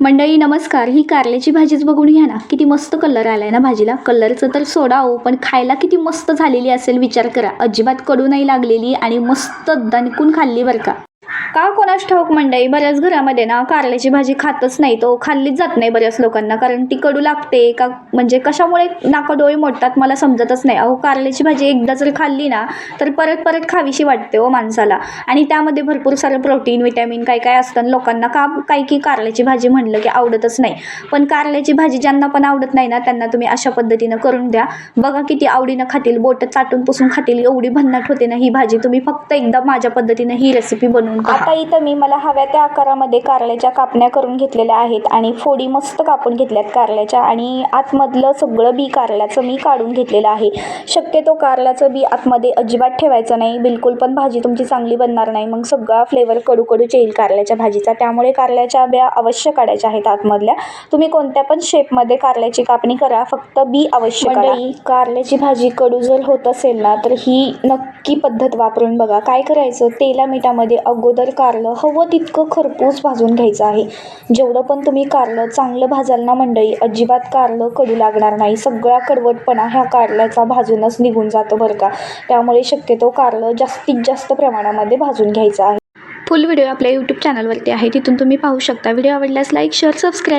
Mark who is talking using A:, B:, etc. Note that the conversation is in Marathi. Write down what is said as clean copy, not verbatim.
A: मंडळी नमस्कार. ही कारल्याची भाजीच बघून घ्या ना, किती मस्त कलर आलाय ना भाजीला. कलरचं तर सोडा हो, पण खायला किती मस्त झालेली असेल विचार करा. अजिबात कडू नाही लागलेली आणि मस्त दणकून खाल्ली बरं का कोणास ठाऊक मंडळी, बऱ्याच घरामध्ये ना कारल्याची भाजी खातच नाही, तो खाल्लीच जात नाही बऱ्याच लोकांना, कारण ती कडू लागते का म्हणजे कशामुळे नाकाडोळे मोडतात मला समजतच नाही. अहो कारल्याची भाजी एकदा जर खाल्ली ना तर परत परत खावीशी वाटते हो माणसाला. आणि त्यामध्ये भरपूर सारं प्रोटीन विटॅमिन काय काय असतं. लोकांना काय की कारल्याची भाजी म्हणलं की आवडतच नाही. पण कारल्याची भाजी ज्यांना पण आवडत नाही ना त्यांना तुम्ही अशा पद्धतीनं करून द्या, बघा किती आवडीनं खातील, बोट चाटून पुसून खातील. एवढी भन्नाट होते ना ही भाजी. तुम्ही फक्त एकदा माझ्या पद्धतीनं ही रेसिपी बनवून पहा. आता इथं मी मला हव्या त्या आकारामध्ये कारल्याच्या कापण्या करून घेतलेल्या आहेत आणि फोडी मस्त कापून घेतल्यात कारल्याच्या. आणि आतमधलं सगळं बी कारल्याचं मी काढून घेतलेलं आहे. शक्यतो कारल्याचं बी आतमध्ये अजिबात ठेवायचं नाही, बिलकुल पण भाजी तुमची चांगली बनणार नाही. मग सगळा फ्लेवर कडू येईल कारल्याच्या भाजीचा. त्यामुळे कारल्याच्या ब्या अवश्य काढायच्या आहेत आतमधल्या. तुम्ही कोणत्या पण शेपमध्ये कारल्याची कापणी करा, फक्त बी अवश्य काढा. कारल्याची भाजी कडू जर होत असेल ना तर ही नक्की पद्धत वापरून बघा. काय करायचं, तेला मिठामध्ये अगोदर कारलं हवं तितकं खरपूस भाजून घ्यायचं आहे. जेवढं पण तुम्ही कारलं चांगलं भाजाल ना मंडळी, अजिबात कारलं कडू लागणार नाही. सगळा कडवटपणा ह्या कारल्याचा भाजूनच निघून जातो बरं का. त्यामुळे शक्यतो कारलं जास्तीत जास्त प्रमाणामध्ये भाजून घ्यायचं आहे. फुल व्हिडिओ आपल्या यूट्यूब चॅनलवरती आहे, तिथून तुम्ही पाहू शकता. व्हिडिओ आवडल्यास लाईक शेअर सबस्क्राईब